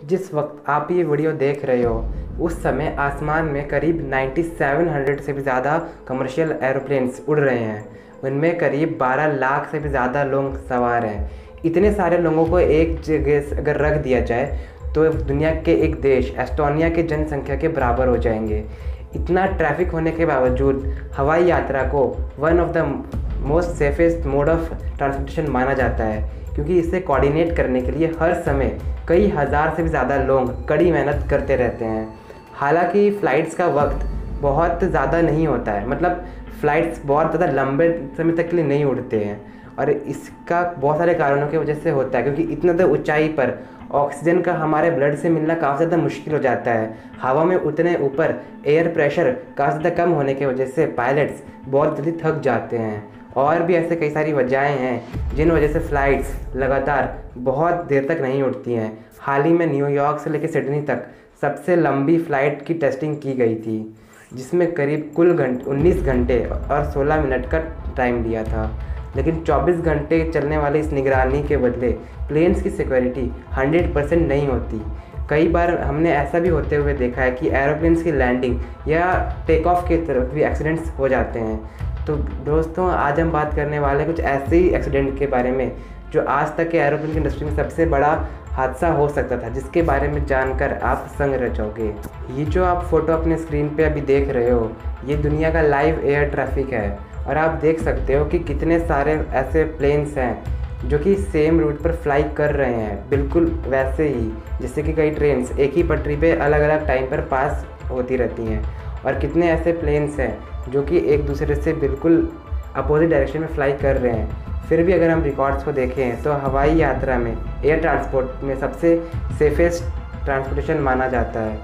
जिस वक्त आप ये वीडियो देख रहे हो उस समय आसमान में करीब 9700 से भी ज़्यादा कमर्शियल एरोप्लेन्स उड़ रहे हैं। उनमें करीब 12 लाख से भी ज़्यादा लोग सवार हैं। इतने सारे लोगों को एक जगह अगर रख दिया जाए तो दुनिया के एक देश एस्टोनिया के जनसंख्या के बराबर हो जाएंगे। इतना ट्रैफिक होने के बावजूद हवाई यात्रा को one of the most safest mode of transportation माना जाता है, क्योंकि इसे कोऑर्डिनेट करने के लिए हर समय कई हज़ार से भी ज़्यादा लोग कड़ी मेहनत करते रहते हैं। हालांकि फ़्लाइट्स का वक्त बहुत ज़्यादा नहीं होता है, मतलब फ़्लाइट्स बहुत ज़्यादा लंबे समय तक के लिए नहीं उड़ते हैं, और इसका बहुत सारे कारणों की वजह से होता है, क्योंकि इतना ज़्यादा ऊंचाई पर ऑक्सीजन का हमारे ब्लड से मिलना काफ़ी ज़्यादा मुश्किल हो जाता है। हवा में उतने ऊपर एयर प्रेशर काफ़ी ज़्यादा कम होने की वजह से पायलट्स बहुत जल्दी थक जाते हैं, और भी ऐसे कई सारी वजहें हैं जिन वजह से फ़्लाइट्स लगातार बहुत देर तक नहीं उड़ती हैं। हाल ही में न्यूयॉर्क से लेकर सिडनी तक सबसे लंबी फ़्लाइट की टेस्टिंग की गई थी, जिसमें करीब कुल 19 घंटे और 16 मिनट का टाइम लिया था। लेकिन 24 घंटे चलने वाली इस निगरानी के बदले प्लेन्स की सिक्योरिटी 100% नहीं होती। कई बार हमने ऐसा भी होते हुए देखा है कि एरोप्लेन्स की लैंडिंग या टेक ऑफ के तरफ भी एक्सीडेंट्स हो जाते हैं। तो दोस्तों, आज हम बात करने वाले कुछ ऐसे ही एक्सीडेंट के बारे में जो आज तक के एरोप्लेन की इंडस्ट्री में सबसे बड़ा हादसा हो सकता था, जिसके बारे में जानकर आप संग रह जाओगे। ये जो आप फोटो अपने स्क्रीन पे अभी देख रहे हो, ये दुनिया का लाइव एयर ट्रैफिक है, और आप देख सकते हो कि कितने सारे ऐसे प्लेन्स हैं जो कि सेम रूट पर फ्लाई कर रहे हैं, बिल्कुल वैसे ही जैसे कि कई ट्रेन्स एक ही पटरी पे अलग अलग टाइम पर पास होती रहती हैं। और कितने ऐसे प्लेन्स हैं जो कि एक दूसरे से बिल्कुल अपोजिट डायरेक्शन में फ्लाई कर रहे हैं। फिर भी अगर हम रिकॉर्ड्स को देखें तो हवाई यात्रा में एयर ट्रांसपोर्ट में सबसे सेफेस्ट ट्रांसपोर्टेशन माना जाता है।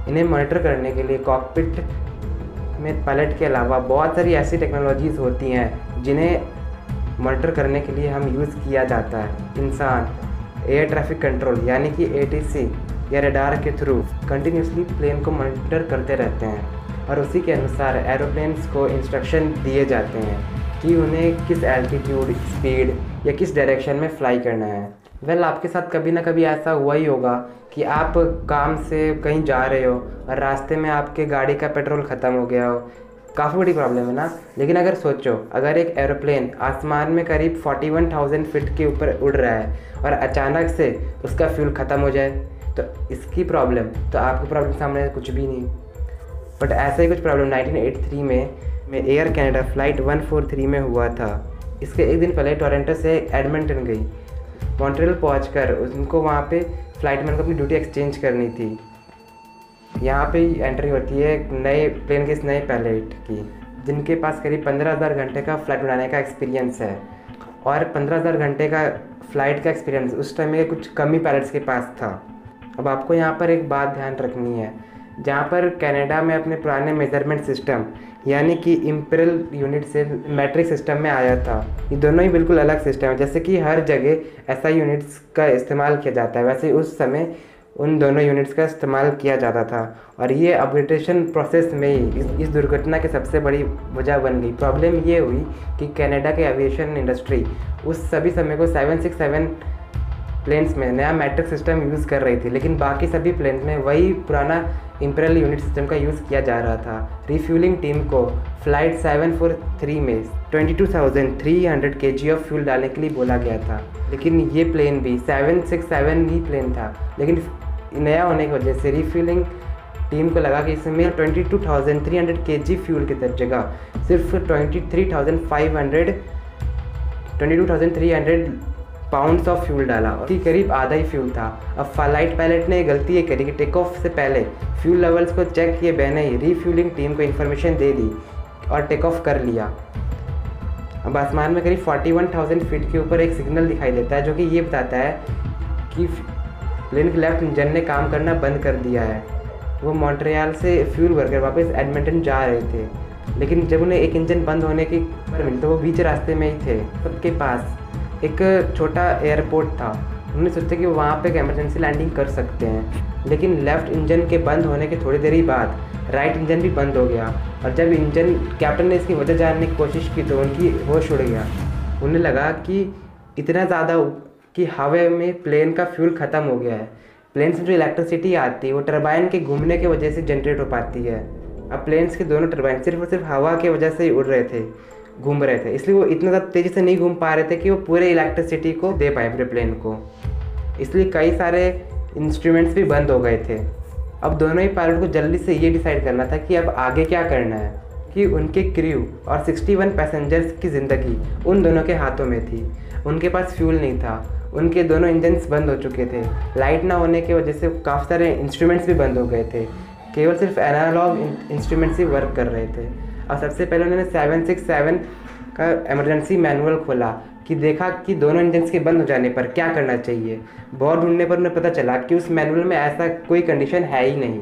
इन्हें मॉनिटर करने के लिए कॉकपिट में पायलट के अलावा बहुत सारी ऐसी टेक्नोलॉजीज़ होती हैं जिन्हें मॉनिटर करने के लिए हम यूज़ किया जाता है। इंसान एयर ट्रैफिक कंट्रोल यानी कि ATC या रडार के थ्रू कंटिन्यूसली प्लेन को मॉनिटर करते रहते हैं, और उसी के अनुसार एरोप्लेन्स को इंस्ट्रक्शन दिए जाते हैं कि उन्हें किस एल्टीट्यूड, स्पीड या किस डायरेक्शन में फ़्लाई करना है। आपके साथ कभी ना कभी ऐसा हुआ ही होगा कि आप काम से कहीं जा रहे हो और रास्ते में आपके गाड़ी का पेट्रोल ख़त्म हो गया हो। काफ़ी बड़ी प्रॉब्लम है ना। लेकिन अगर सोचो, अगर एक एरोप्लेन आसमान में करीब 41,000 फीट के ऊपर उड़ रहा है और अचानक से उसका फ्यूल ख़त्म हो जाए, तो इसकी प्रॉब्लम, तो आपकी प्रॉब्लम सामने कुछ भी नहीं। बट ऐसा ही कुछ प्रॉब्लम 1983 में एयर कनाडा फ़्लाइट 143 में हुआ था। इसके एक दिन पहले टोरंटो से एडमंटन गई। मॉन्ट्रियल पहुंचकर उनको वहाँ पे फ़्लाइटमैन को अपनी ड्यूटी एक्सचेंज करनी थी। यहाँ पे एंट्री होती है नए प्लेन के इस नए पायलट की, जिनके पास करीब 15,000 घंटे का फ़्लाइट उड़ाने का एक्सपीरियंस है। और 15,000 घंटे का फ़्लाइट का एक्सपीरियंस उस टाइम में कुछ कम ही पायलट्स के पास था। अब आपको यहाँ पर एक बात ध्यान रखनी है, जहाँ पर कनाडा में अपने पुराने मेजरमेंट सिस्टम यानी कि इम्पीरियल यूनिट से मैट्रिक सिस्टम में आया था। ये दोनों ही बिल्कुल अलग सिस्टम है। जैसे कि हर जगह ऐसा यूनिट्स का इस्तेमाल किया जाता है, वैसे उस समय उन दोनों यूनिट्स का इस्तेमाल किया जाता था, और ये अपग्रेडेशन प्रोसेस में ही इस दुर्घटना की सबसे बड़ी वजह बन गई। प्रॉब्लम ये हुई कि कनाडा के एविएशन इंडस्ट्री उस सभी समय को 767 प्लेन्स में नया मैट्रिक सिस्टम यूज़ कर रही थी, लेकिन बाकी सभी प्लेन्स में वही पुराना इम्पीरियल यूनिट सिस्टम का यूज़ किया जा रहा था। रिफ्यूलिंग टीम को फ़्लाइट 743 में 22,300 kg ऑफ फ्यूल डालने के लिए बोला गया था, लेकिन ये प्लेन भी 767 ही प्लेन था। लेकिन नया होने की वजह से रिफ्यूलिंग टीम को लगा कि इसमें 22,300 kg फ्यूल की जगह सिर्फ 22,300 पाउंड्स ऑफ फ्यूल डाला, और करीब आधा ही फ्यूल था। अब फ्लाइट पायलट ने गलती ये करी कि टेक ऑफ से पहले फ्यूल लेवल्स को चेक किए बिना ही रिफ्यूलिंग टीम को इन्फॉर्मेशन दे दी और टेक ऑफ कर लिया। अब आसमान में करीब 41,000 फीट के ऊपर एक सिग्नल दिखाई देता है जो कि ये बताता है कि प्लेन के लेफ्ट इंजन ने काम करना बंद कर दिया है। वो मॉन्ट्रियल से फ्यूल भरकर वापस एडमंटन जा रहे थे, लेकिन जब उन्हें एक इंजन बंद होने की खबर मिली तो वो बीच रास्ते में ही थे। सबके पास एक छोटा एयरपोर्ट था। उन्होंने सोचा कि वहाँ पे एक इमरजेंसी लैंडिंग कर सकते हैं, लेकिन लेफ़्ट इंजन के बंद होने के थोड़ी देर ही बाद राइट इंजन भी बंद हो गया, और जब इंजन कैप्टन ने इसकी वजह जानने की कोशिश की तो उनकी होश उड़ गया। उन्हें लगा कि इतना ज़्यादा कि हवा में प्लेन का फ्यूल ख़त्म हो गया है। प्लेन से जो इलेक्ट्रिसिटी आती है वो टरबाइन के घूमने की वजह से जनरेट हो पाती है। अब प्लेन्स के दोनों टरबाइन सिर्फ और सिर्फ हवा की वजह से ही उड़ रहे थे, घूम रहे थे, इसलिए वो इतना ज़्यादा तेज़ी से नहीं घूम पा रहे थे कि वो पूरे इलेक्ट्रिसिटी को दे पाए पूरे प्लेन को। इसलिए कई सारे इंस्ट्रूमेंट्स भी बंद हो गए थे। अब दोनों ही पायलट को जल्दी से ये डिसाइड करना था कि अब आगे क्या करना है, कि उनके क्रू और 61 पैसेंजर्स की ज़िंदगी उन दोनों के हाथों में थी। उनके पास फ्यूल नहीं था, उनके दोनों इंजन्स बंद हो चुके थे, लाइट ना होने की वजह से काफ़ी सारे इंस्ट्रूमेंट्स भी बंद हो गए थे, केवल सिर्फ एनालॉग इंस्ट्रूमेंट्स ही वर्क कर रहे थे। और सबसे पहले उन्होंने 767 का इमरजेंसी मैनुअल खोला कि देखा कि दोनों इंजन्स के बंद हो जाने पर क्या करना चाहिए। बहुत ढूंढने पर उन्हें पता चला कि उस मैनुअल में ऐसा कोई कंडीशन है ही नहीं।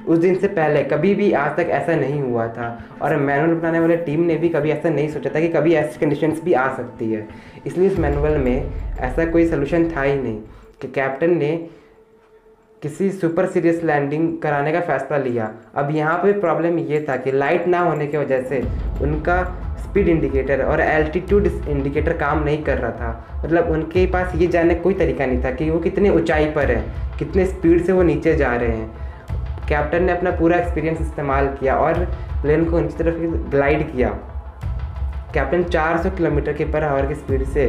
उस दिन से पहले कभी भी आज तक ऐसा नहीं हुआ था और मैनुअल बनाने वाले टीम ने भी कभी ऐसा नहीं सोचा था कि कभी ऐसी कंडीशंस भी आ सकती है। इसलिए इस मैनुअल में ऐसा कोई सलूशन था ही नहीं कि कैप्टन ने किसी सुपर सीरियस लैंडिंग कराने का फ़ैसला लिया। अब यहाँ पे प्रॉब्लम ये था कि लाइट ना होने की वजह से उनका स्पीड इंडिकेटर और एल्टीट्यूड इंडिकेटर काम नहीं कर रहा था। मतलब उनके पास ये जानने कोई तरीका नहीं था कि वो कितने ऊंचाई पर है, कितने स्पीड से वो नीचे जा रहे हैं। कैप्टन ने अपना पूरा एक्सपीरियंस इस्तेमाल किया और प्लेन को नीचे तरफ ग्लाइड किया। कैप्टन 400 किलोमीटर के पर आवर की स्पीड से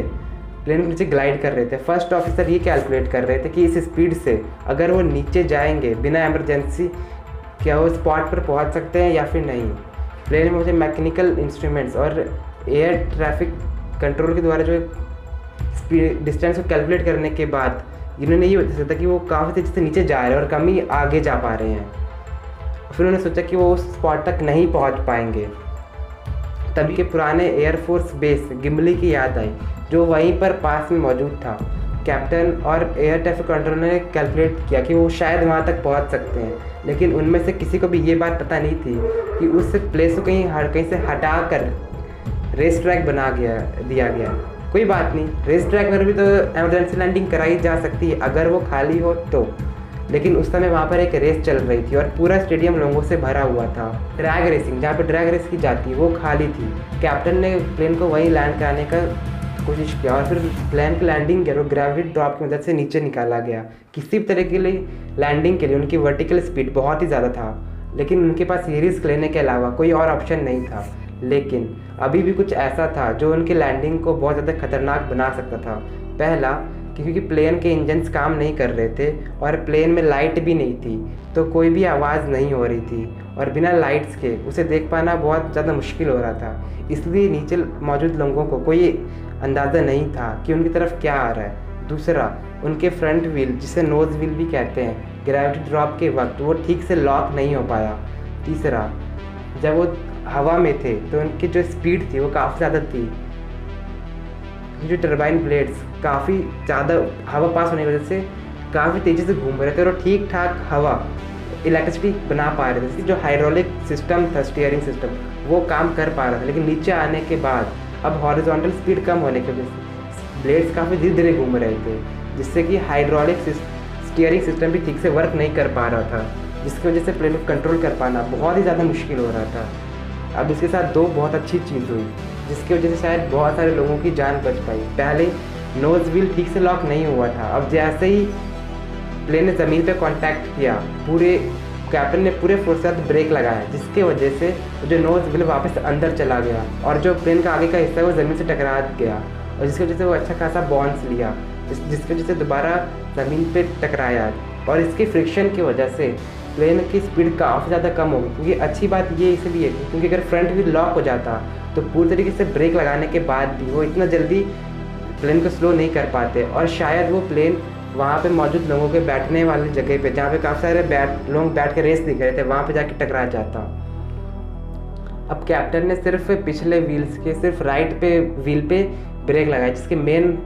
प्लेन को नीचे ग्लाइड कर रहे थे। फर्स्ट ऑफिसर ये कैलकुलेट कर रहे थे कि इस स्पीड से अगर वो नीचे जाएंगे बिना इमरजेंसी, क्या वो स्पॉट पर पहुंच सकते हैं या फिर नहीं। प्लेन में मुझे मैकेनिकल इंस्ट्रूमेंट्स और एयर ट्रैफिक कंट्रोल के द्वारा जो स्पीड डिस्टेंस को कैलकुलेट करने के बाद इन्होंने ये बता सकता कि वो काफ़ी तेज़ी से नीचे जा रहे हैं और कम ही आगे जा पा रहे हैं। फिर उन्होंने सोचा कि वो उस स्पॉट तक नहीं पहुंच पाएंगे। तभी के पुराने एयरफोर्स बेस गिम्बली की याद आई जो वहीं पर पास में मौजूद था। कैप्टन और एयर ट्रैफिक कंट्रोलर ने कैलकुलेट किया कि वो शायद वहाँ तक पहुँच सकते हैं, लेकिन उनमें से किसी को भी ये बात पता नहीं थी कि उस प्लेस को कहीं से हटा कर रेस ट्रैक बना दिया गया। कोई बात नहीं, रेस ट्रैक पर भी तो इमरजेंसी लैंडिंग कराई जा सकती है अगर वो खाली हो तो। लेकिन उस समय वहाँ पर एक रेस चल रही थी और पूरा स्टेडियम लोगों से भरा हुआ था। ड्रैग रेसिंग, जहाँ पर ड्रैग रेस की जाती है, वो खाली थी। कैप्टन ने प्लेन को वहीं लैंड कराने का कोशिश किया और फिर प्लेन की लैंडिंग गियर और ग्रेविटी ड्रॉप की मदद से नीचे निकाला गया। किसी भी तरह के लिए लैंडिंग के लिए उनकी वर्टिकल स्पीड बहुत ही ज़्यादा था, लेकिन उनके पास ये रिस्क लेने के अलावा कोई और ऑप्शन नहीं था। लेकिन अभी भी कुछ ऐसा था जो उनकी लैंडिंग को बहुत ज़्यादा खतरनाक बना सकता था। पहला, क्योंकि प्लेन के इंजन्स काम नहीं कर रहे थे और प्लेन में लाइट भी नहीं थी, तो कोई भी आवाज़ नहीं हो रही थी और बिना लाइट्स के उसे देख पाना बहुत ज़्यादा मुश्किल हो रहा था। इसलिए नीचे मौजूद लोगों को कोई अंदाज़ा नहीं था कि उनकी तरफ क्या आ रहा है। दूसरा, उनके फ्रंट व्हील, जिसे नोज़ व्हील भी कहते हैं, ग्रेविटी ड्रॉप के वक्त वो ठीक से लॉक नहीं हो पाया। तीसरा, जब वो हवा में थे तो उनकी जो स्पीड थी वो काफ़ी ज़्यादा थी। जो टरबाइन ब्लेड्स काफ़ी ज़्यादा हवा पास होने की वजह से काफ़ी तेज़ी से घूम रहे थे और ठीक ठाक हवा इलेक्ट्रिसिटी बना पा रहे थे। जो हाइड्रोलिक सिस्टम था, स्टीयरिंग सिस्टम, वो काम कर पा रहा था। लेकिन नीचे आने के बाद अब हॉरिजॉन्टल स्पीड कम होने की वजह से ब्लेड्स काफ़ी धीरे धीरे घूम रहे थे, जिससे कि हाइड्रोलिक स्टीयरिंग सिस्टम भी ठीक से वर्क नहीं कर पा रहा था, जिसकी वजह से प्लेन को कंट्रोल कर पाना बहुत ही ज़्यादा मुश्किल हो रहा था। अब इसके साथ दो बहुत अच्छी चीज़ हुई जिसकी वजह से शायद बहुत सारे लोगों की जान बच पाई। पहले नोज़ व्हील ठीक से लॉक नहीं हुआ था। अब जैसे ही प्लेन ने ज़मीन पे कांटेक्ट किया, कैप्टन ने पूरे फोर्स के साथ ब्रेक लगाया, जिसके वजह से जो नोज़ व्हील वापस अंदर चला गया और जो प्लेन का आगे का हिस्सा है वो ज़मीन से टकरा गया और जिसकी वजह से वो अच्छा खासा बाउंस लिया, जिसकी वजह से दोबारा ज़मीन पे टकराया। और इसके फ्रिक्शन की वजह से प्लेन की स्पीड काफ़ी ज़्यादा कम हो गई। क्योंकि अच्छी बात ये इसलिए थी क्योंकि अगर फ्रंट व्हील लॉक हो जाता तो पूरी तरीके से ब्रेक लगाने के बाद भी वो इतना जल्दी प्लेन को स्लो नहीं कर पाते और शायद वो प्लेन वहाँ पे मौजूद लोगों के बैठने वाली जगह पे, जहाँ पे काफ़ी सारे लोग बैठ के रेस दिख रहे थे, वहाँ पे जाके टकरा जाता। अब कैप्टन ने सिर्फ पिछले व्हील्स के सिर्फ राइट पे व्हील पे ब्रेक लगाया, जिसके मेन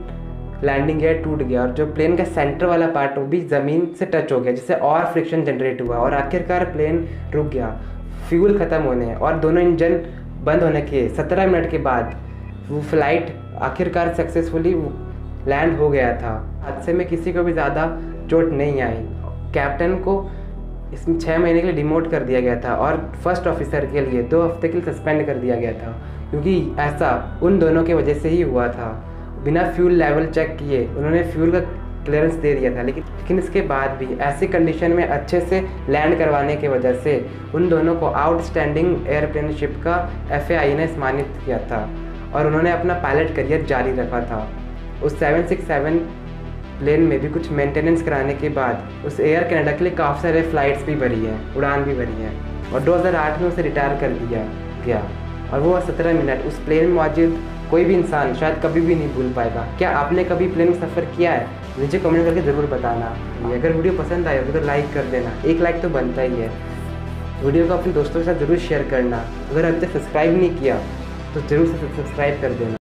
लैंडिंग गियर टूट गया और जो प्लेन का सेंटर वाला पार्ट वो भी ज़मीन से टच हो गया, जिससे और फ्रिक्शन जनरेट हुआ और आखिरकार प्लेन रुक गया। फ्यूल ख़त्म होने और दोनों इंजन बंद होने के 17 मिनट के बाद वो फ्लाइट आखिरकार सक्सेसफुली लैंड हो गया था। हादसे में किसी को भी ज़्यादा चोट नहीं आई। कैप्टन को इसमें 6 महीने के लिए डिमोट कर दिया गया था और फर्स्ट ऑफिसर के लिए 2 हफ्ते के लिए सस्पेंड कर दिया गया था, क्योंकि ऐसा उन दोनों की वजह से ही हुआ था। बिना फ्यूल लेवल चेक किए उन्होंने फ्यूल का क्लियरेंस दे दिया था, लेकिन इसके बाद भी ऐसी कंडीशन में अच्छे से लैंड करवाने की वजह से उन दोनों को आउटस्टैंडिंग एयरप्लेनशिप का FAI ने सम्मानित किया था और उन्होंने अपना पायलट करियर जारी रखा था। उस 767 प्लेन में भी कुछ मेंटेनेंस कराने के बाद उस एयर कनाडा के लिए काफ़ी सारे फ़्लाइट्स भी भरी हैं, उड़ान भी भरी हैं और 2008 में उसे रिटायर कर दिया गया। और वो 17 मिनट उस प्लेन में मौजूद कोई भी इंसान शायद कभी भी नहीं भूल पाएगा। क्या आपने कभी प्लेन में सफ़र किया है? मुझे कमेंट करके ज़रूर बताना। अगर वीडियो पसंद आए तो लाइक कर देना, एक लाइक तो बनता ही है। वीडियो को अपने दोस्तों के साथ ज़रूर शेयर करना। अगर अभी तक सब्सक्राइब नहीं किया तो ज़रूर से सब्सक्राइब कर देना।